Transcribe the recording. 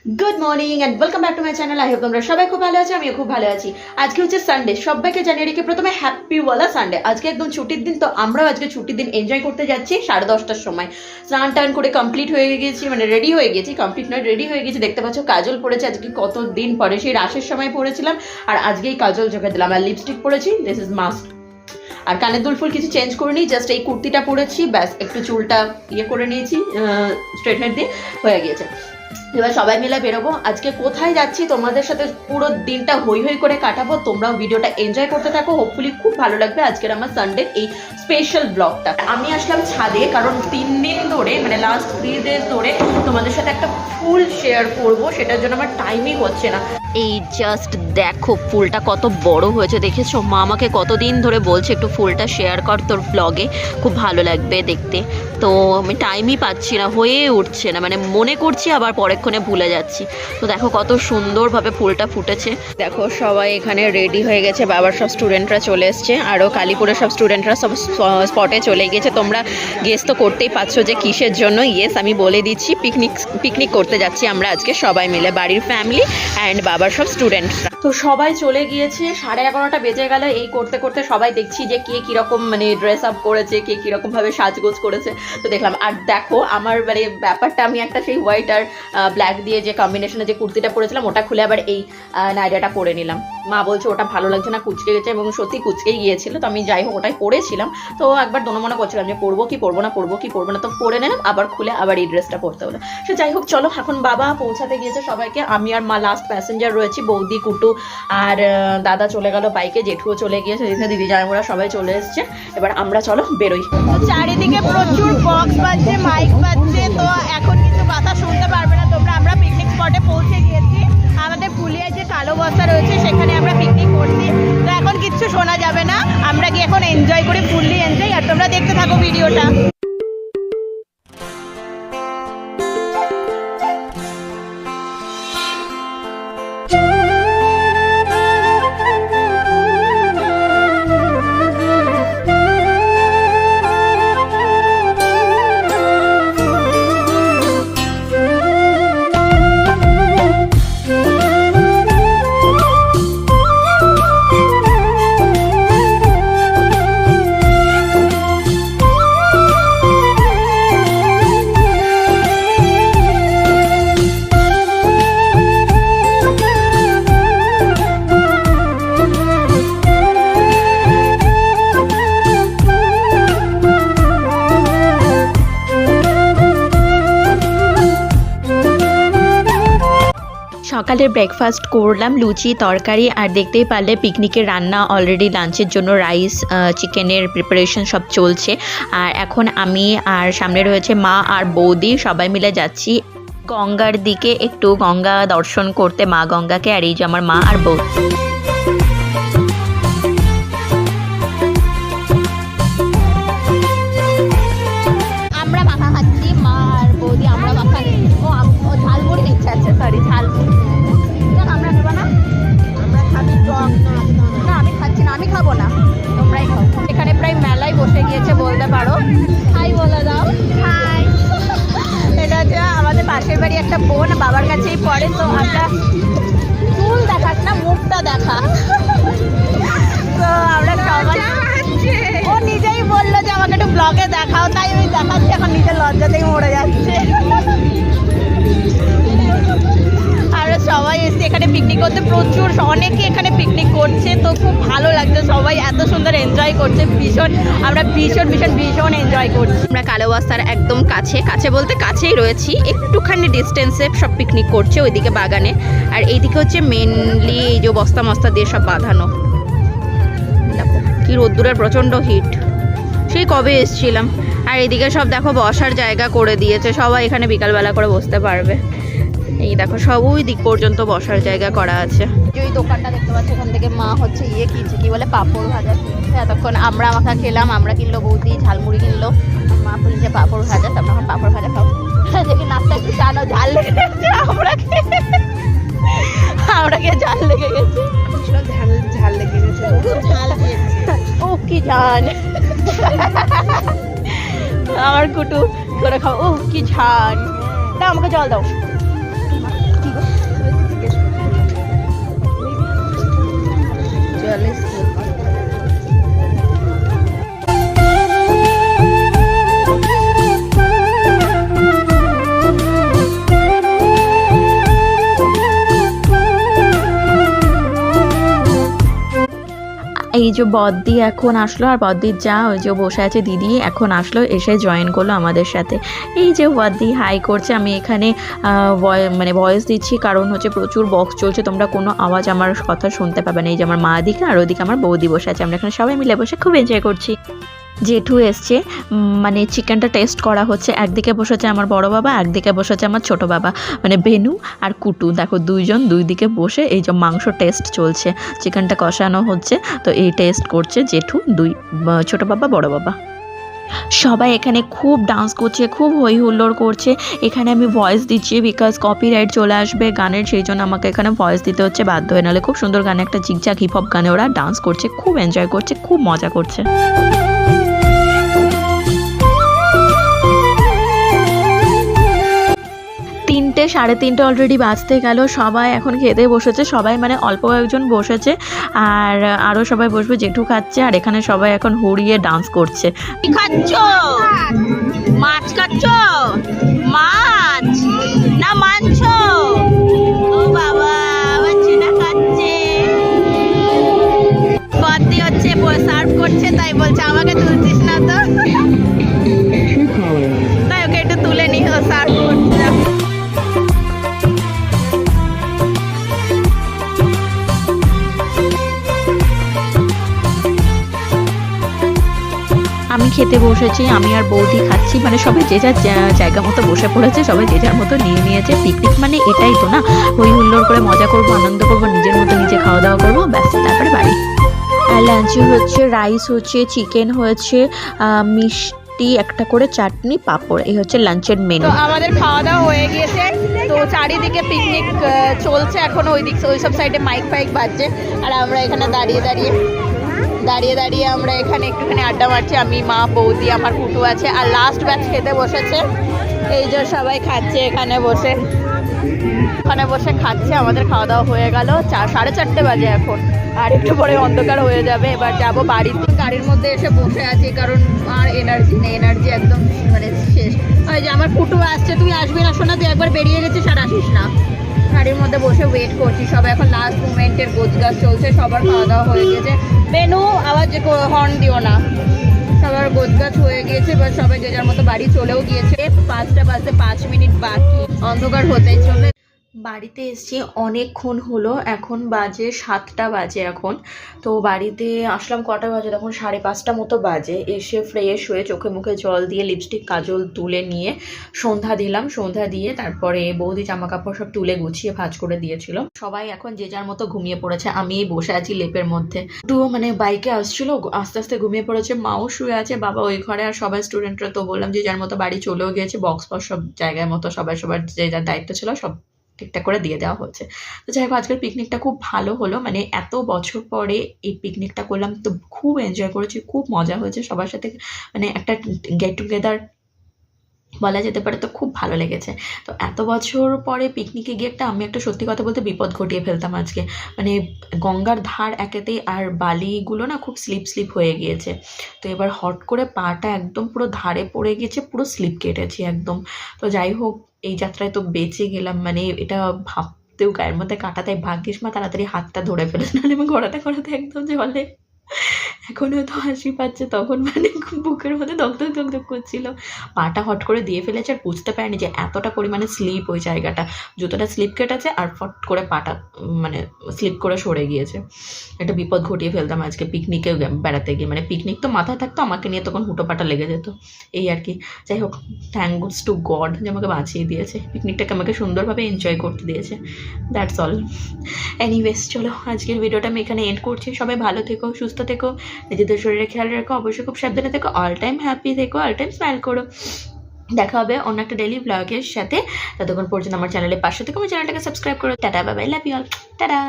Good morning and welcome back to my channel. I hope তোমরা সবাই খুব ভালো আছো, আমিও খুব ভালো আছি। আজকে হচ্ছে সানডে, সবাইকে জানিয়ে রেখে প্রথমে হ্যাপি ওয়ালা সানডে। আজকে একদম ছুটির দিন, তো আমরাও আজকে ছুটির দিন এনজয় করতে যাচ্ছি 10:30টার সময়। স্নান টান করে কমপ্লিট হয়ে গেছি, মানে রেডি হয়ে গেছি, কমপ্লিট নয় রেডি হয়ে গেছি। দেখতে পাচ্ছ কাজল পড়েছে, আজকে কত দিন পরে, সেই রাশের সময় পড়েছিলাম আর আজকেই কাজল চোখে দিলাম। আর লিপস্টিক পরেছি, দিস ইজ মাস্ট। আর কানের দুল ফুল কিছু চেঞ্জ করিনি, জাস্ট এই কুর্তিটা পরেছি, ব্যাস একটু চুলটা ইয়ে করে নিয়েছি স্ট্রেটনার দিয়ে, হয়ে গিয়েছে। এবার সবাই মিলে বেরোবো। আজকে কোথায় যাচ্ছি তোমাদের সাথে পুরো দিনটা হই হই করে কাটাবো, তোমরাও ভিডিওটা এনজয় করতে থাকো। হোপফুলি খুব ভালো লাগবে আজকের আমার সানডে এই স্পেশাল ব্লগটা। আমি আসলাম ছাদে, কারণ 3 দিন ধরে, মানে লাস্ট 3 ডেজ ধরে তোমাদের সাথে একটা ফুল শেয়ার করব, সেটার জন্য আমার টাইমই হচ্ছে না। এই জাস্ট দেখো ফুলটা কত বড় হয়েছে, দেখেছো? মা আমাকে কতদিন ধরে বলছে একটু ফুলটা শেয়ার কর তোর ব্লগে, খুব ভালো লাগবে দেখতে। তো আমি টাইমই পাচ্ছি না, হয়ে উঠছে না, মানে মনে করছি আবার পরেক্ষণে ভুলে যাচ্ছি। তো দেখো কত সুন্দরভাবে ফুলটা ফুটেছে। দেখো সবাই এখানে রেডি হয়ে গেছে, বাবার সব স্টুডেন্টরা চলে এসছে, আরও কালীপুরের সব স্টুডেন্টরা সব স্পটে চলে গেছে। তোমরা গেস তো করতেই পারছো যে কিসের জন্য। ইয়েস, আমি বলে দিচ্ছি, পিকনিক করতে যাচ্ছি আমরা আজকে সবাই মিলে, বাড়ির ফ্যামিলি অ্যান্ড বাবার সব স্টুডেন্টরা। তো সবাই চলে গিয়েছে, 11:30টা বেজে গেল। এই করতে করতে সবাই দেখছি যে কে কীরকম মানে ড্রেস আপ করেছে, কে কীরকমভাবে সাজগোজ করেছে। তো দেখলাম, আর দেখো আমার মানে ব্যাপারটা, আমি একটা সেই হোয়াইট আর ব্ল্যাক দিয়ে যে কম্বিনেশনে যে কুর্তিটা পরেছিলাম, ওটা খুলে আবার এই নাইরাটা পরে নিলাম। মা বলছে ওটা ভালো লাগছে না, কুচকে গেছে, এবং সত্যি কুচকেই গিয়েছিল। তো আমি যাই হোক ওটাই পরেছিলাম। তো একবার মনে করছিলাম যে পরবো কি পরবো না, তো পরে নিলাম, আবার খুলে আবার এই ড্রেসটা পরতে হলো। সে যাই হোক, চলো এখন বাবা পৌঁছাতে গিয়েছে সবাইকে, আমি আর মা লাস্ট প্যাসেঞ্জার রয়েছি। বৌদি, কুটু আর দাদা চলে গেল বাইকে, জেঠুও চলে গিয়েছে, দিদি জামাইরা সবাই চলে এসছে। এবার আমরা চলো বেরোই। চারিদিকে প্রচুর বক্স বাজছে, মাইক বাজছে, তো এখন কিছু কথা শুনতে পারবে না তোমরা। আমরা পিকনিক স্পটে পৌঁছে গিয়েছি, আমাদের পুলিয়ায় যে কালো বস্তা রয়েছে সেখানে আমরা পিকনিক করছি। তো এখন কিচ্ছু শোনা যাবে না, আমরা কি এখন এনজয় করি, ফুললি এনজয়। আর তোমরা দেখতে থাকো ভিডিওটা। সকালে ব্রেকফাস্ট করলাম, লুচি তরকারি, আর দেখতেই পারলে পিকনিকের রান্না অলরেডি, লাঞ্চের জন্য রাইস চিকেনের প্রিপারেশন সব চলছে। আর এখন আমি আর সামনে রয়েছে মা আর বৌদি, সবাই মিলে যাচ্ছি গঙ্গার দিকে, একটু গঙ্গা দর্শন করতে, মা গঙ্গাকে। আর এই যে আমার মা আর বৌদি। আমরা মাখা খাচ্ছি, মা আর বৌদি, আমরা মাখা নিচ্ছি। ও ঝালমুড়ি নিচ্ছে, আচ্ছা সরি, ঝালমুড়ি। আমরা নেবো না, আমরা খাবি টক। না আমি খাচ্ছি না, আমি খাবো না, তোমরাই খাও। এখানে প্রায় মেলাই বসে গিয়েছে বলতে পারো। হাই বলে দাও, হাই। এটা হচ্ছে আমাদের পাশের বাড়ি একটা বোন, বাবার কাছেই পড়ে। তো আমরা চুল দেখাস না, মুখটা দেখা। তো আমরা সবাই, ও নিজেই বললো যে আমাকে একটু ব্লগে দেখাও, তাই আমি দেখাচ্ছি। এখন নিজের লজ্জাতেই মরে যাচ্ছে। আমরা সবাই এসে এখানে পিকনিক করতে, প্রচুর অনেকে এখানে পিকনিক করছে, তো খুব ভালো লাগছে, সবাই এত সুন্দর এনজয় করছে, ভীষণ আমরা ভীষণ এনজয় করছি। আমরা কালো বস্তার একদম কাছে বলতে কাছেই রয়েছি, একটুখানি ডিস্টেন্সে সব পিকনিক করছে, ওইদিকে বাগানে। আর এইদিকে হচ্ছে মেনলি এই যে বস্তা মস্তা দিয়ে সব বাঁধানো। দেখো কি রোদ্দুরের প্রচণ্ড হিট, সেই কবে এসছিলাম। আর এইদিকে সব দেখো বসার জায়গা করে দিয়েছে, সবাই এখানে বিকালবেলা করে বসতে পারবে। এই দেখো সব ওই দিক পর্যন্ত বসার জায়গা করা আছে। ওই দোকানটা দেখতে পাচ্ছি, ওখান থেকে মা হচ্ছে কি বলে পাঁপড় ভাজা কিনছে। এতক্ষণ আমরা মাখা খেলাম, আমরা কিনলো বৌদি, ঝালমুড়ি কিনলো, মা কিনছে পাঁপড় ভাজা। তো আমরা এখন পাঁপড় ভাজা খাবো। দেখি নাস্তা একটু জানো, ঝাল লেগে গেছে, আমরা খেয়ে ঝাল লেগে গেছে, ঝাল লেগে গেছে, ও কি জান। আমার কুটু করে খাও, ও কি ঝাল। দাও আমাকে জল দাও। কি গো এই যে বদ্দি এখন আসলো, আর বদ্দির যা ওই যে বসে আছে দিদি এখন আসলো, এসে জয়েন করলো আমাদের সাথে। এই যে বদ্দি হাই করছে। আমি এখানে মানে ভয়েস দিচ্ছি কারণ হচ্ছে প্রচুর বক্স চলছে, তোমরা কোনো আওয়াজ আমার কথা শুনতে পাবে না। এই যে আমার মা দিকে আর ওদিকে আমার বৌদি বসে আছে, আমরা এখানে সবাই মিলে বসে খুব এনজয় করছি। জেঠু এসছে, মানে চিকেনটা টেস্ট করা হচ্ছে। একদিকে বসেছে আমার বড় বাবা, একদিকে বসেছে আমার ছোট বাবা, মানে বেনু আর কুটু। দেখো দুইজন দুই দিকে বসে এই যে মাংস টেস্ট চলছে, চিকেনটা কষানো হচ্ছে, তো এই টেস্ট করছে জেঠু, দুই ছোট বাবা বড় বাবা। সবাই এখানে খুব ডান্স করছে, খুব হই হুল্লোড় করছে। এখানে আমি ভয়েস দিচ্ছি বিকজ কপিরাইট চলে আসবে গানের, সেই জন্য আমাকে এখানে ভয়েস দিতে হচ্ছে বাধ্য হয়ে, নাহলে খুব সুন্দর গানে, একটা জিগজাগ হিপ হপ গানে ওরা ডান্স করছে, খুব এনজয় করছে, খুব মজা করছে। 3টে সাড়ে 3টে অলরেডি বাজতে গেল। সবাই এখন খেতে বসেছে, সবাই মানে অল্প কয়েকজন বসেছে, আর আরও সবাই বসবে। জেঠু খাচ্ছে, আর এখানে সবাই এখন হুড়িয়ে ডান্স করছে। কি খাচ্ছ? মাছ খাচ্ছ? মাছ না মাংস? ও বাবা, আমার চিনা খাচ্ছে। বদ্দি হচ্ছে সার্ভ করছে, তাই বলছে আমাকে তুলছিস না তো, তাই ওকে একটু তুলে নি, ও সার্ভ করছে। আমি খেতে বসেছি, আমি আর বৌদি খাচ্ছি, মানে সবাই যে যার জায়গা মতো বসে পড়েছে, সবাই যে যার মতো নিয়ে নিয়েছে। পিকনিক মানে এটাই তো না, হই হুল্লোড় করে মজা করবো, আনন্দ করবো, নিজের মতো নিজে খাওয়া দাওয়া করবো, ব্যাস তারপরে বাড়ি। আর লাঞ্চে হচ্ছে রাইস হচ্ছে, চিকেন হয়েছে, মিষ্টি একটা করে, চাটনি, পাঁপড়, এই হচ্ছে লাঞ্চের মেনু। আমাদের খাওয়া দাওয়া হয়ে গিয়েছে, তো চারিদিকে পিকনিক চলছে এখন, ওই দিক ওই সব সাইডে মাইক ফাইক বাজছে, আর আমরা এখানে দাঁড়িয়ে দাঁড়িয়ে আমরা এখানে একটুখানি আড্ডা মারছি। আমি, মা, বৌদি, আমার কুটু আছে, আর লাস্ট ব্যাচ খেতে বসেছে। এই যে সবাই খাচ্ছে এখানে বসে খাচ্ছে। আমাদের খাওয়া দাওয়া হয়ে গেল, 4:30 বাজে এখন, আর একটু পরে অন্ধকার হয়ে যাবে। এবার যাবো বাড়িতে। গাড়ির মধ্যে এসে বসে আছি কারণ আর এনার্জি নেই, এনার্জি একদম মানে শেষ। ওই যে আমার কুটু আসছে, তুই আসবি না শোনা, তুই একবার বেরিয়ে গেছিস আর আসিস না। গাড়ির মধ্যে বসে ওয়েট করছি, সবাই এখন লাস্ট মুভমেন্টের গোছগাছ চলছে, সবার খাওয়া দাওয়া হয়ে গেছে। বেনু আওয়াজ হর্ন দিও না, সবার গোছগাছ হয়ে গিয়েছে, এবার সবাই যে যার মতো বাড়ি চলেও গিয়েছে। 5টা বাজতে 5 মিনিট বাকি, অন্ধকার হতেই চলে। বাড়িতে এসছি অনেকক্ষণ হলো, এখন বাজে 7টা বাজে এখন। তো বাড়িতে আসলাম কটা বাজে, তখন 5:30 মতো বাজে। এসে ফ্রেশ হয়ে চোখে মুখে জল দিয়ে লিপস্টিক কাজল তুলে নিয়ে সন্ধ্যা দিলাম। সন্ধ্যা দিয়ে তারপরে বৌদি জামা কাপড় সব তুলে গুছিয়ে ভাঁজ করে দিয়েছিল। সবাই এখন যে যার মতো ঘুমিয়ে পড়েছে, আমি বসে আছি লেপের মধ্যে। একটু মানে বাইকে আসছিল, আস্তে আস্তে ঘুমিয়ে পড়েছে। মাও শুয়ে আছে, বাবা ওই ঘরে, আর সবাই স্টুডেন্টরা তো বললাম যে যার মতো বাড়ি চলেও গিয়েছে। বক্স সব জায়গায় মতো সবাই সবার যে যার দায়িত্ব ছিল সব ঠিকঠাক করে দিয়ে দেওয়া হচ্ছে। তো যাই হোক, আজকের পিকনিকটা খুব ভালো হলো, মানে এত বছর পরে এই পিকনিকটা করলাম, তো খুব এনজয় করেছি, খুব মজা হয়েছে সবার সাথে, মানে একটা গেট টুগেদার বলা যেতে পারে, তো খুব ভালো লেগেছে। তো এত বছর পরে পিকনিকে গিয়ে আমি একটা সত্যি কথা বলতে বিপদ ঘটিয়ে ফেলতাম আজকে, মানে গঙ্গার ধার একেতেই, আর বালিগুলো না খুব স্লিপ হয়ে গিয়েছে। তো এবার হট করে পাটা একদম পুরো ধারে পড়ে গেছে, পুরো স্লিপ কেটেছি একদম। তো যাই হোক, এই যাত্রায় তো বেঁচে গেলাম, মানে এটা ভাবতেও গায়ের মধ্যে কাটা, তাই ভাগ্যিস মা তাড়াতাড়ি হাতটা ধরে ফেলেছে, নাহলে আমি ঘোরাতে একদম জলে। এখন হয়তো হাসি পাচ্ছে, তখন মানে বুকের মধ্যে দগদগ করছিল। পাটা হট করে দিয়ে ফেলেছে, আর বুঝতে পারিনি যে এতটা পরিমাণে স্লিপ ওই জায়গাটা, জুতোটা স্লিপ কেটেছে আর ফট করে পাটা মানে স্লিপ করে সরে গিয়েছে। একটা বিপদ ঘটিয়ে ফেলতাম আজকে পিকনিকে বেড়াতে গিয়ে, মানে পিকনিক তো মাথায় থাকতো, আমাকে নিয়ে তখন হুটোপাটা লেগে যেত, এই আর কি। যাই হোক, থ্যাঙ্কস টু গড যে আমাকে বাঁচিয়ে দিয়েছে, পিকনিকটাকে আমাকে সুন্দরভাবে এনজয় করতে দিয়েছে। That's all. এনিওয়েজ, চলো আজকের ভিডিওটা আমি এখানে এন্ড করছি। সবাই ভালো থেকো, সুস্থ থেকো, নিজেদের শরীরে খেয়াল রাখো, অবশ্যই খুব সাবধানে থেকো, অল টাইম হ্যাপি থেকো, অল টাইম স্মাইল করো। দেখা হবে অন্য একটা ডেইলি ব্লগের সাথে। ততক্ষণ পর্যন্ত আমার চ্যানেলের পাশে থেকো, আমার চ্যানেলটাকে সাবস্ক্রাইব করো। Tata, bye bye, love you all, tata.